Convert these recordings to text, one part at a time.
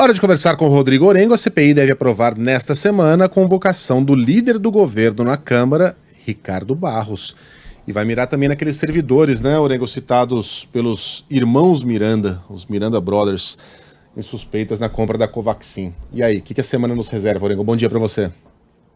Hora de conversar com o Rodrigo Orengo. A CPI deve aprovar nesta semana a convocação do líder do governo na Câmara, Ricardo Barros. E vai mirar também naqueles servidores, né, Orengo, citados pelos irmãos Miranda, os Miranda Brothers, em suspeitas na compra da Covaxin. E aí, o que a semana nos reserva, Orengo? Bom dia para você.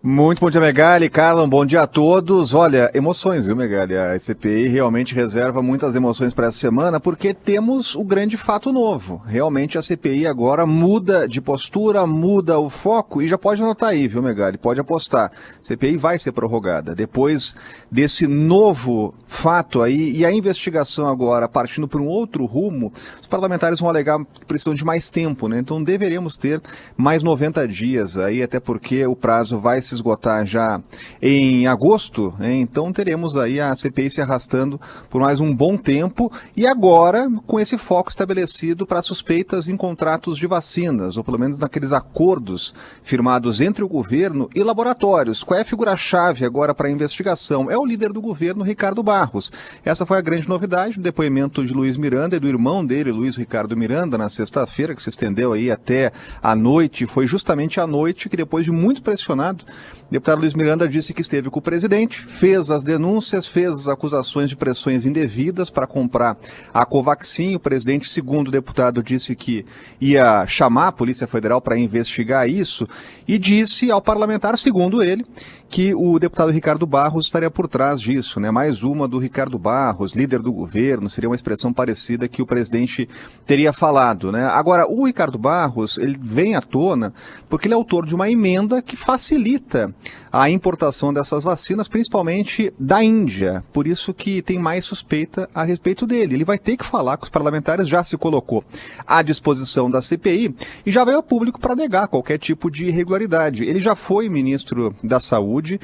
Muito bom dia, Megali. Carlão, bom dia a todos. Olha, emoções, viu, Megali? A CPI realmente reserva muitas emoções para essa semana, porque temos o grande fato novo. Realmente a CPI agora muda de postura, muda o foco, e já pode anotar aí, viu, Megali? Pode apostar. A CPI vai ser prorrogada. Depois desse novo fato aí, e a investigação agora partindo por um outro rumo, os parlamentares vão alegar que precisam de mais tempo, né? Então deveremos ter mais 90 dias aí, até porque o prazo vai se esgotar já em agosto, né? Então teremos aí a CPI se arrastando por mais um bom tempo e agora com esse foco estabelecido para suspeitas em contratos de vacinas, ou pelo menos naqueles acordos firmados entre o governo e laboratórios. Qual é a figura-chave agora para a investigação? É o líder do governo, Ricardo Barros. Essa foi a grande novidade, o depoimento de Luiz Miranda e do irmão dele, Luiz Ricardo Miranda, na sexta-feira, que se estendeu aí até a noite. Foi justamente à noite que, depois de muito pressionado, o deputado Luiz Miranda disse que esteve com o presidente, fez as denúncias, fez as acusações de pressões indevidas para comprar a Covaxin. O presidente, segundo o deputado, disse que ia chamar a Polícia Federal para investigar isso e disse ao parlamentar, segundo ele, que o deputado Ricardo Barros estaria por trás disso, né? Mais uma do Ricardo Barros, líder do governo, seria uma expressão parecida que o presidente teria falado, né? Agora, o Ricardo Barros, ele vem à tona porque ele é autor de uma emenda que facilita a importação dessas vacinas, principalmente da Índia. Por isso que tem mais suspeita a respeito dele. Ele vai ter que falar com os parlamentares, já se colocou à disposição da CPI e já veio a público para negar qualquer tipo de irregularidade. Ele já foi ministro da Saúde,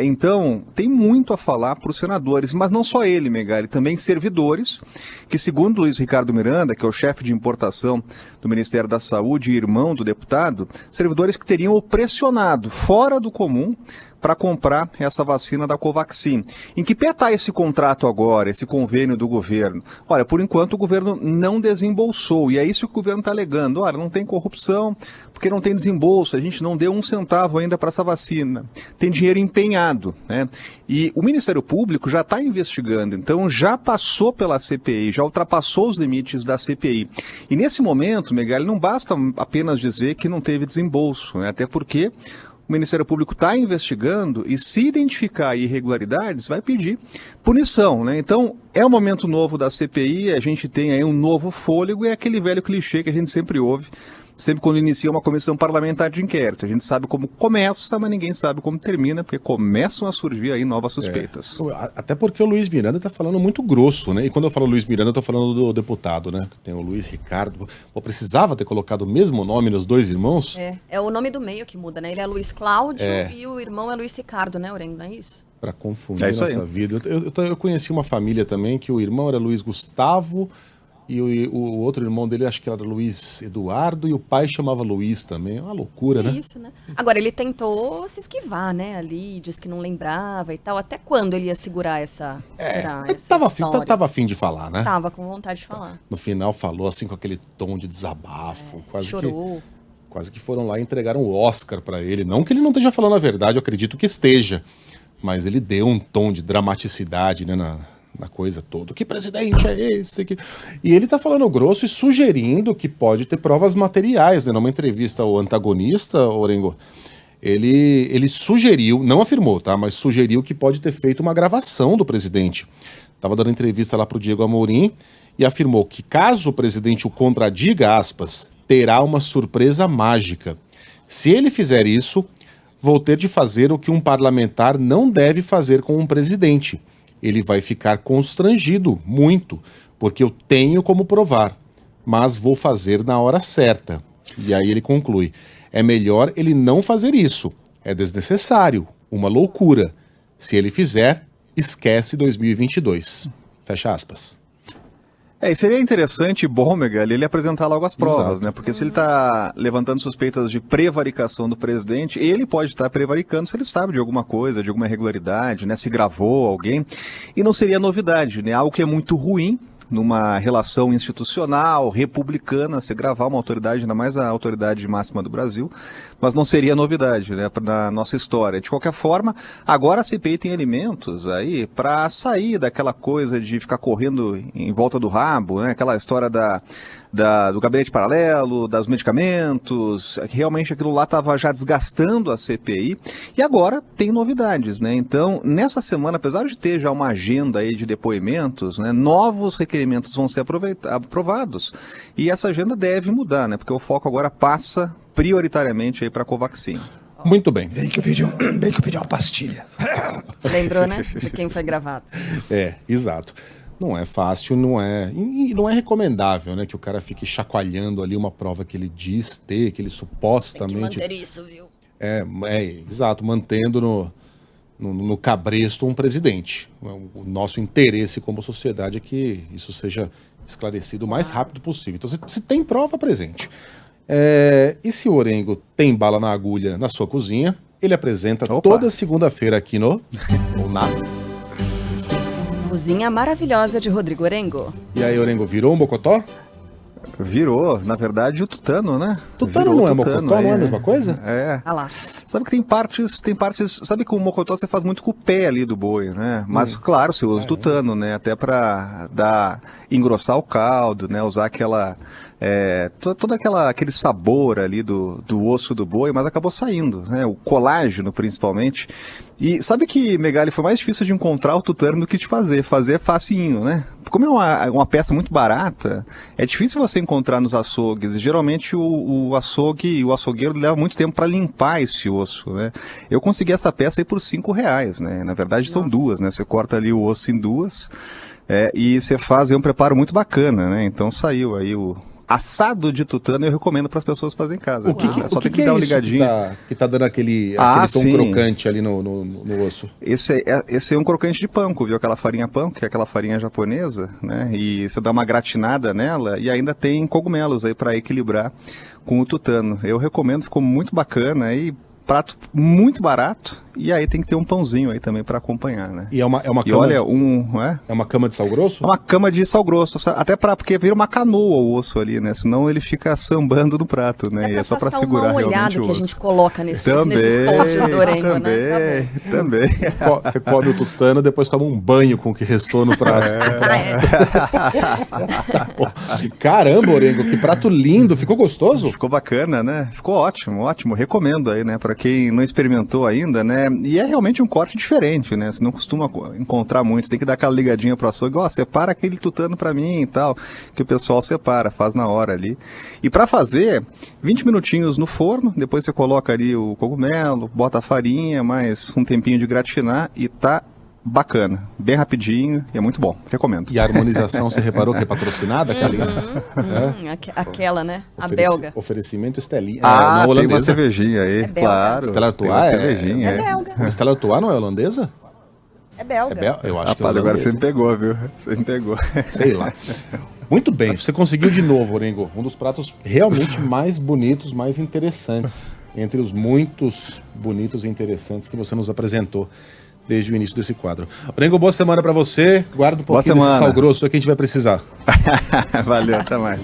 então tem muito a falar para os senadores, mas não só ele, Megali, também servidores, que segundo Luiz Ricardo Miranda, que é o chefe de importação do Ministério da Saúde e irmão do deputado, servidores que teriam o pressionado fora do comum para comprar essa vacina da Covaxin. Em que pé está esse contrato agora, esse convênio do governo? Olha, por enquanto o governo não desembolsou, e é isso que o governo está alegando. Olha, não tem corrupção, porque não tem desembolso, a gente não deu um centavo ainda para essa vacina. Tem dinheiro empenhado, né? E o Ministério Público já está investigando, então já passou pela CPI, já ultrapassou os limites da CPI. E nesse momento, Megali, não basta apenas dizer que não teve desembolso, né? Até porque o Ministério Público está investigando e, se identificar irregularidades, vai pedir punição, né? Então, é um momento novo da CPI, a gente tem aí um novo fôlego e é aquele velho clichê que a gente sempre ouve, sempre quando inicia uma comissão parlamentar de inquérito. A gente sabe como começa, mas ninguém sabe como termina, porque começam a surgir aí novas suspeitas. Até porque o Luiz Miranda está falando muito grosso, né? E quando eu falo Luiz Miranda, eu estou falando do deputado, né? Tem o Luiz Ricardo. Eu precisava ter colocado o mesmo nome nos dois irmãos? É o nome do meio que muda, né? Ele é Luiz Cláudio e o irmão é Luiz Ricardo, né, Orengo? Não é isso? Para confundir nossa vida. Eu conheci uma família também que o irmão era Luiz Gustavo e o outro irmão dele acho que era Luiz Eduardo e o pai chamava Luiz também. É uma loucura, né? Isso, né? Agora, ele tentou se esquivar, né? Ali, disse que não lembrava e tal. Até quando ele ia segurar essa história? Tava afim de falar, né? Tava com vontade de falar. No final falou assim com aquele tom de desabafo. Chorou. Quase que foram lá e entregaram o Oscar para ele. Não que ele não esteja falando a verdade, eu acredito que esteja. Mas ele deu um tom de dramaticidade, né, na coisa toda. Que presidente é esse? E ele tá falando grosso e sugerindo que pode ter provas materiais, né? Numa entrevista ao antagonista, Orengo, ele sugeriu, não afirmou, tá? Mas sugeriu que pode ter feito uma gravação do presidente. Tava dando entrevista lá pro Diego Amorim e afirmou que caso o presidente o contradiga, aspas, terá uma surpresa mágica. Se ele fizer isso, vou ter de fazer o que um parlamentar não deve fazer com um presidente. Ele vai ficar constrangido, muito, porque eu tenho como provar, mas vou fazer na hora certa. E aí ele conclui, é melhor ele não fazer isso, é desnecessário, uma loucura. Se ele fizer, esquece 2022. Fecha aspas. E seria interessante e bom, Megali, ele apresentar logo as provas, Exato. né? Porque se ele está levantando suspeitas de prevaricação do presidente, ele pode estar prevaricando se ele sabe de alguma coisa, de alguma irregularidade, né? Se gravou alguém. E não seria novidade, né? Algo que é muito ruim numa relação institucional, republicana, se gravar uma autoridade, ainda mais a autoridade máxima do Brasil, mas não seria novidade, né, na nossa história. De qualquer forma, agora a CPI tem elementos aí para sair daquela coisa de ficar correndo em volta do rabo, né, aquela história do gabinete paralelo, dos medicamentos, que realmente aquilo lá estava já desgastando a CPI, e agora tem novidades, né? Então, nessa semana, apesar de ter já uma agenda aí de depoimentos, né, novos requerimentos vão ser aprovados, e essa agenda deve mudar, né? Porque o foco agora passa prioritariamente aí para a Covaxin. Muito bem. Bem que eu pedi uma pastilha. Lembrou, né? De quem foi gravado. Exato. Não é fácil, não é. E não é recomendável, né? Que o cara fique chacoalhando ali uma prova que ele diz ter, que ele supostamente. Tem que manter isso, viu? Exato, mantendo no cabresto um presidente. O nosso interesse como sociedade é que isso seja esclarecido o mais rápido possível. Então, se tem prova, presente. E se o Orengo tem bala na agulha na sua cozinha, ele apresenta toda segunda-feira aqui no Cozinha Maravilhosa de Rodrigo Orengo. E aí, Orengo, virou um mocotó? Virou, na verdade, o tutano, né? Tutano não é mocotó, não é a mesma coisa? Ah lá. Sabe que tem partes, sabe que o mocotó você faz muito com o pé ali do boi, né? Mas, claro, você usa o tutano, né? Até pra engrossar o caldo, né? Usar todo aquele sabor ali do osso do boi, mas acabou saindo, né? O colágeno, principalmente. E sabe que, Megali, foi mais difícil de encontrar o tutano do que de fazer. Fazer é facinho, né? Como é uma peça muito barata, é difícil você encontrar nos açougues. E geralmente o açougueiro leva muito tempo para limpar esse osso, né? Eu consegui essa peça aí por R$5, né? Na verdade são duas, né? Você corta ali o osso em duas e você faz um preparo muito bacana, né? Então saiu aí o assado de tutano, eu recomendo para as pessoas fazerem em casa. Só tem que dar uma ligadinha. Que tá dando aquele tom crocante ali no osso. Esse é um crocante de panko, viu? Aquela farinha panko, que é aquela farinha japonesa, né? E você dá uma gratinada nela e ainda tem cogumelos aí para equilibrar com o tutano. Eu recomendo, ficou muito bacana e prato muito barato, e aí tem que ter um pãozinho aí também para acompanhar, né? E é uma cama. E olha, é uma cama de sal grosso? É uma cama de sal grosso, até porque vira uma canoa o osso ali, né? Senão ele fica sambando no prato, né? É, e é só para segurar realmente o osso. olhado que a gente coloca nesses postes do Orengo, né? Também. Você come o tutano, depois toma um banho com o que restou no prato. Caramba, Orengo, que prato lindo. Ficou gostoso? Ficou bacana, né? Ficou ótimo. Recomendo aí, né? Para quem não experimentou ainda, né? E é realmente um corte diferente, né? Você não costuma encontrar muito. Você tem que dar aquela ligadinha pro açougue. Separa aquele tutano para mim e tal. Que o pessoal separa, faz na hora ali. E para fazer, 20 minutinhos no forno. Depois você coloca ali o cogumelo, bota a farinha, mais um tempinho de gratinar e tá bacana, bem rapidinho e é muito bom, recomendo. E a harmonização, você reparou que é patrocinada, Kalinha? Aquela, né? A belga. Oferecimento Estelinha. Não holandesa. Tem uma cervejinha aí, claro. Stella Artois é belga. Stella Artois não é holandesa? É belga. Eu acho que é holandesa. Agora você me pegou, viu? Sei lá. Muito bem, você conseguiu de novo, Orengo, um dos pratos realmente mais bonitos, mais interessantes, entre os muitos bonitos e interessantes que você nos apresentou desde o início desse quadro. Orengo, boa semana pra você. Guarda um pouquinho desse sal grosso aí que a gente vai precisar. Valeu, até mais.